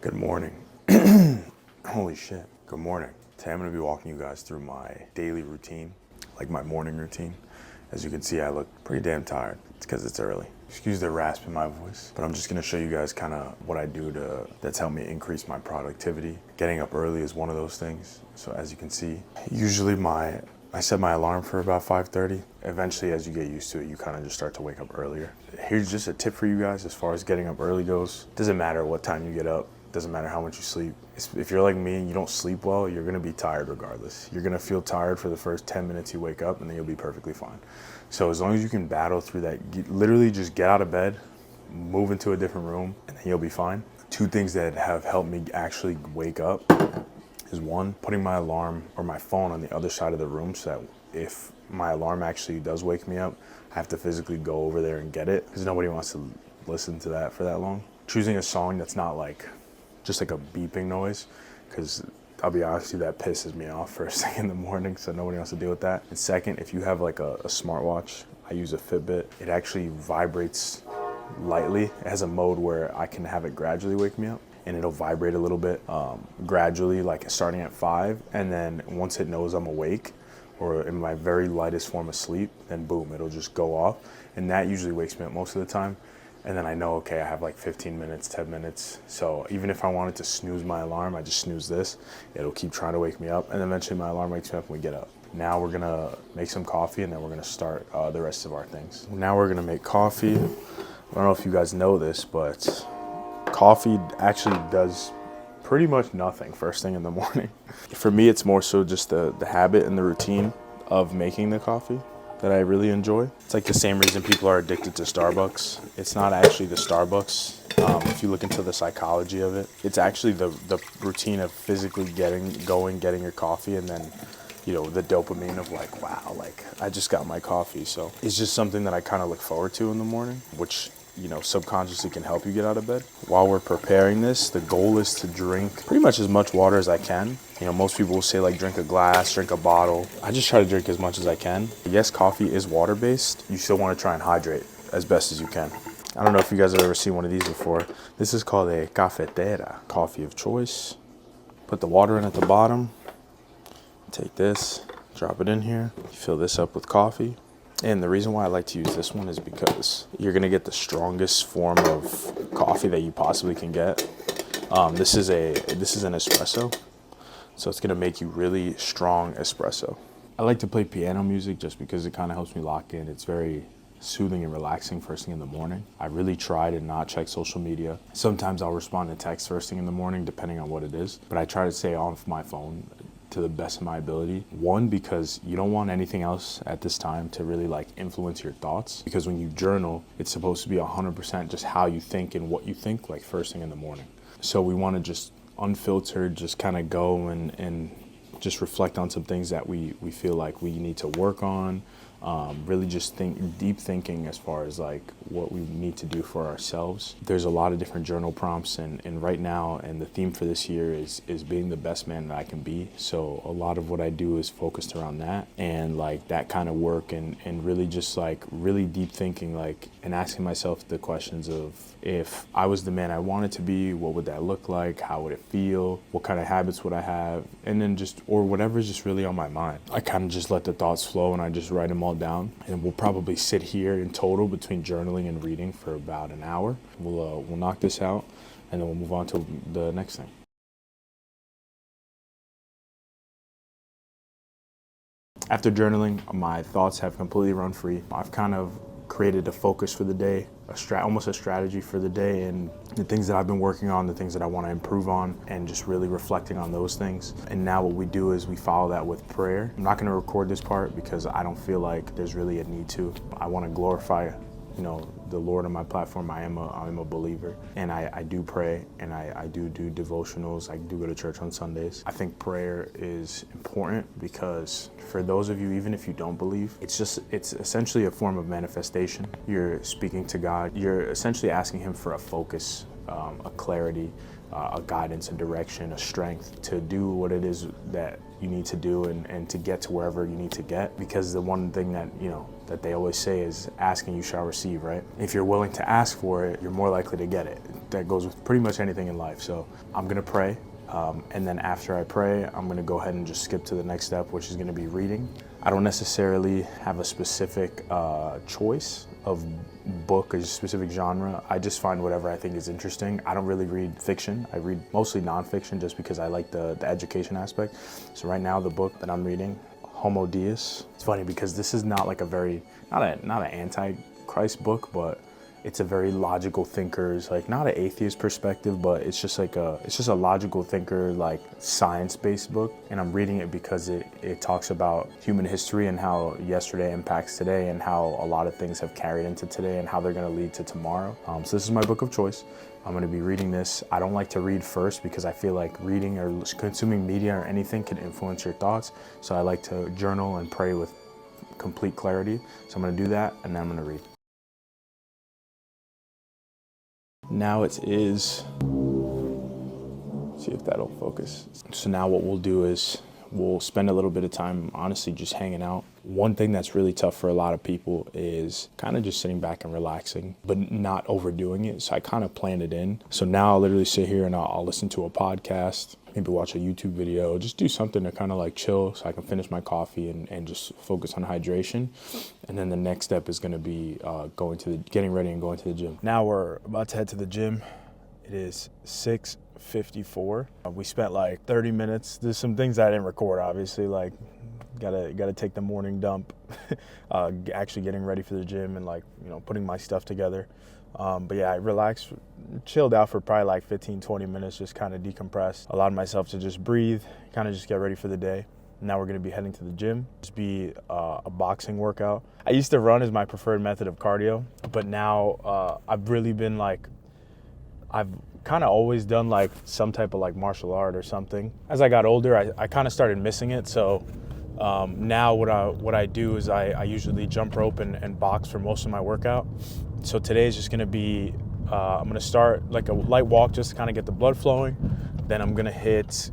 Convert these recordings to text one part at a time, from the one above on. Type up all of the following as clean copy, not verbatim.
Good morning. Holy shit. Good morning. Today I'm going to be walking you guys through my daily routine, like my morning routine. As you can see, I look pretty damn tired. It's because it's early. Excuse the rasp in my voice, but I'm just going to show you guys kind of what I do that's helped me increase my productivity. Getting up early is one of those things. So as you can see, usually I set my alarm for about 5:30. Eventually, as you get used to it, you kind of just start to wake up earlier. Here's just a tip for you guys as far as getting up early goes. Doesn't matter what time you get up. Doesn't matter how much you sleep. If you're like me and you don't sleep well, you're gonna be tired regardless. You're gonna feel tired for the first 10 minutes you wake up, and then you'll be perfectly fine. So as long as you can battle through that, literally just get out of bed, move into a different room, and then you'll be fine. Two things that have helped me actually wake up is one, putting my alarm or my phone on the other side of the room so that if my alarm actually does wake me up, I have to physically go over there and get it because nobody wants to listen to that for that long. Choosing a song that's not like just like a beeping noise, because I'll be honest with you, that pisses me off first thing in the morning, so nobody wants to deal with that. And second, if you have like a smartwatch, I use a Fitbit, it actually vibrates lightly. It has a mode where I can have it gradually wake me up, and it'll vibrate a little bit gradually, like starting at 5, and then once it knows I'm awake or in my very lightest form of sleep, then boom, it'll just go off, and that usually wakes me up most of the time. And then I know, okay, I have like 15 minutes, 10 minutes. So even if I wanted to snooze my alarm, I just snooze this. It'll keep trying to wake me up. And eventually my alarm wakes me up and we get up. Now we're gonna make some coffee and then we're gonna start the rest of our things. Now we're gonna make coffee. I don't know if you guys know this, but coffee actually does pretty much nothing first thing in the morning. For me, it's more so just the habit and the routine of making the coffee that I really enjoy. It's like the same reason people are addicted to Starbucks. It's not actually the Starbucks. If you look into the psychology of it, it's actually the routine of physically getting your coffee, and then, you know, the dopamine of like, wow, like I just got my coffee. So it's just something that I kind of look forward to in the morning, which, you know, subconsciously can help you get out of bed. While we're preparing this, the goal is to drink pretty much as much water as I can. You know, most people will say like drink a glass, drink a bottle. I just try to drink as much as I can. Yes, coffee is water-based. You still want to try and hydrate as best as you can. I don't know if you guys have ever seen one of these before. This is called a cafetera, coffee of choice. Put the water in at the bottom. Take this, drop it in here. Fill this up with coffee. And the reason why I like to use this one is because you're gonna get the strongest form of coffee that you possibly can get. This is an espresso, so it's gonna make you really strong espresso. I like to play piano music just because it kind of helps me lock in. It's very soothing and relaxing first thing in the morning. I really try to not check social media. Sometimes I'll respond to text first thing in the morning, depending on what it is, but I try to stay off my phone to the best of my ability. One, because you don't want anything else at this time to really like influence your thoughts, because when you journal, it's supposed to be 100% just how you think and what you think, like first thing in the morning. So we want to just unfiltered, just kind of go and just reflect on some things that we feel like we need to work on. Really just deep thinking as far as like what we need to do for ourselves. There's a lot of different journal prompts, and right now, and the theme for this year is being the best man that I can be. So a lot of what I do is focused around that, and like that kind of work, and really just like really deep thinking, like, and asking myself the questions of, if I was the man I wanted to be, what would that look like? How would it feel? What kind of habits would I have? And then just, or whatever's just really on my mind. I kind of just let the thoughts flow and I just write them all down. And we'll probably sit here in total between journaling and reading for about an hour. We'll knock this out and then we'll move on to the next thing. After journaling, my thoughts have completely run free. I've kind of created a focus for the day, almost a strategy for the day, and the things that I've been working on, the things that I want to improve on, and just really reflecting on those things. And now what we do is we follow that with prayer. I'm not going to record this part because I don't feel like there's really a need to. I want to glorify, you know, the Lord on my platform. I'm a believer, and I do pray, and I do devotionals. I do go to church on Sundays. I think prayer is important because for those of you, even if you don't believe, it's essentially a form of manifestation. You're speaking to God. You're essentially asking him for a focus, a clarity, a guidance, a direction, a strength to do what it is that you need to do and to get to wherever you need to get. Because the one thing that, that they always say is asking you shall receive, right? If you're willing to ask for it, you're more likely to get it. That goes with pretty much anything in life. So I'm gonna pray. And then after I pray, I'm gonna go ahead and just skip to the next step, which is gonna be reading. I don't necessarily have a specific choice of book or specific genre. I just find whatever I think is interesting. I don't really read fiction. I read mostly nonfiction just because I like the education aspect. So right now the book that I'm reading, Homo Deus. It's funny because this is not like not an anti-Christ book, but it's a very logical thinker's, like not an atheist perspective, but it's just a logical thinker, like science-based book. And I'm reading it because it talks about human history and how yesterday impacts today and how a lot of things have carried into today and how they're gonna lead to tomorrow. So this is my book of choice. I'm gonna be reading this. I don't like to read first because I feel like reading or consuming media or anything can influence your thoughts. So I like to journal and pray with complete clarity. So I'm gonna do that and then I'm gonna read. Now it is, see if that'll focus. So now what we'll do is we'll spend a little bit of time, honestly, just hanging out. One thing that's really tough for a lot of people is kind of just sitting back and relaxing, but not overdoing it. So I kind of planned it in. So now I'll literally sit here and I'll listen to a podcast, maybe watch a YouTube video, just do something to kind of like chill so I can finish my coffee and just focus on hydration. And then the next step is going to be getting ready and going to the gym. Now we're about to head to the gym. It is 6:54. We spent like 30 minutes. There's some things I didn't record, obviously, like gotta take the morning dump, actually getting ready for the gym and putting my stuff together. But yeah, I relaxed, chilled out for probably like 15-20 minutes, just kind of decompressed, allowed myself to just breathe, kind of just get ready for the day. Now we're gonna be heading to the gym. Just be a boxing workout. I used to run as my preferred method of cardio, but now I've really been I've kind of always done like some type of like martial art or something. As I got older, I kind of started missing it. So now what I do is I usually jump rope and box for most of my workout. So today is just gonna be, I'm gonna start like a light walk just to kind of get the blood flowing. Then I'm gonna hit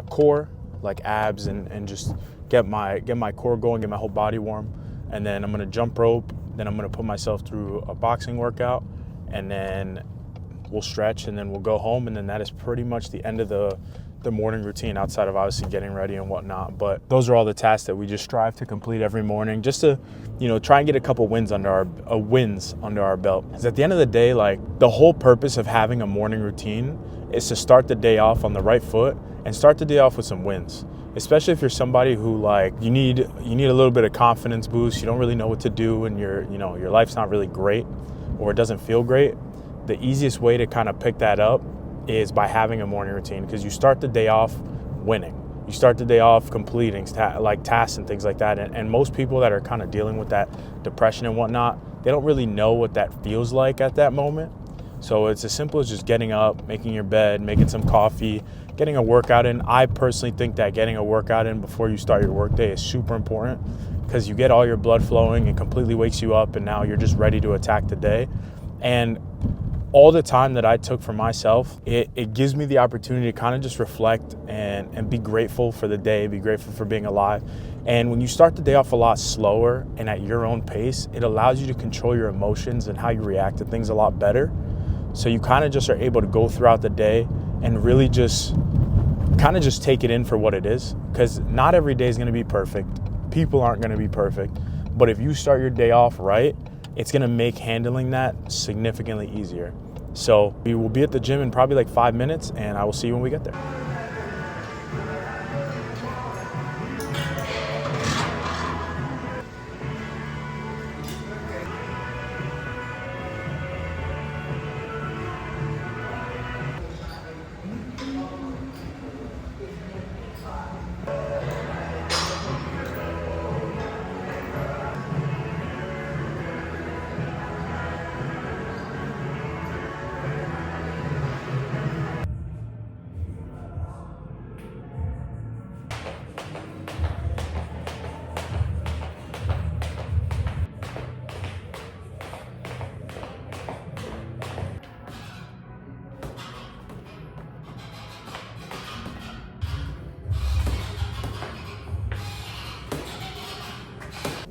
core, like abs and just get my core going, get my whole body warm. And then I'm gonna jump rope. Then I'm gonna put myself through a boxing workout, and then we'll stretch, and then we'll go home. And then that is pretty much the end of the morning routine, outside of obviously getting ready and whatnot. But those are all the tasks that we just strive to complete every morning, just to try and get a couple wins under our belt. Because at the end of the day, like, the whole purpose of having a morning routine is to start the day off on the right foot and start the day off with some wins. Especially if you're somebody who you need a little bit of confidence boost, you don't really know what to do, and your life's not really great, or it doesn't feel great. The easiest way to kind of pick that up is by having a morning routine, because you start the day off winning. You start the day off completing tasks and things like that. And most people that are kind of dealing with that depression and whatnot, they don't really know what that feels like at that moment. So it's as simple as just getting up, making your bed, making some coffee, getting a workout in. I personally think that getting a workout in before you start your workday is super important, because you get all your blood flowing and completely wakes you up, and now you're just ready to attack the day. And all the time that I took for myself, it gives me the opportunity to kind of just reflect and be grateful for the day, be grateful for being alive. And when you start the day off a lot slower and at your own pace, it allows you to control your emotions and how you react to things a lot better. So you kind of just are able to go throughout the day and really just kind of just take it in for what it is. Because not every day is going to be perfect. People aren't going to be perfect. But if you start your day off right, it's gonna make handling that significantly easier. So we will be at the gym in probably like 5 minutes, and I will see you when we get there.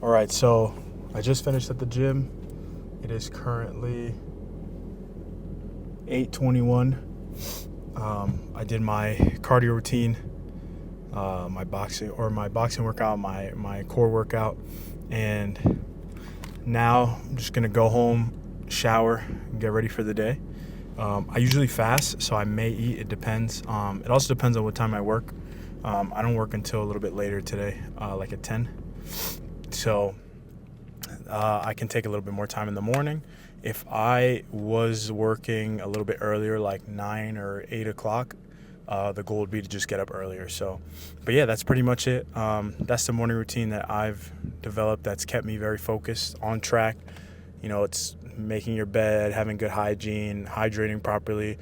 All right, so I just finished at the gym. It is currently 8:21. I did my cardio routine, my boxing workout, my core workout, and now I'm just gonna go home, shower, and get ready for the day. I usually fast, so I may eat. It depends. It also depends on what time I work. I don't work until a little bit later today, like at 10. So I can take a little bit more time in the morning. If I was working a little bit earlier, like 9 or 8 o'clock, the goal would be to just get up earlier. So, but yeah, that's pretty much it. That's the morning routine that I've developed that's kept me very focused, on track. You know, it's making your bed, having good hygiene, hydrating properly,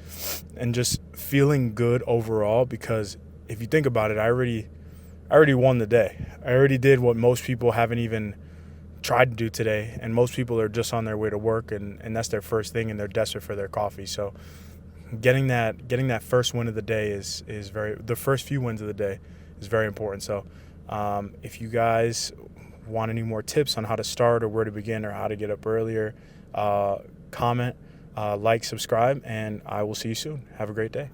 and just feeling good overall. Because if you think about it, I already won the day. I already did what most people haven't even tried to do today, and most people are just on their way to work, and that's their first thing, and they're desperate for their coffee. So getting that first win of the day is the first few wins of the day is very important. So if you guys want any more tips on how to start or where to begin or how to get up earlier, comment, like, subscribe, and I will see you soon. Have a great day.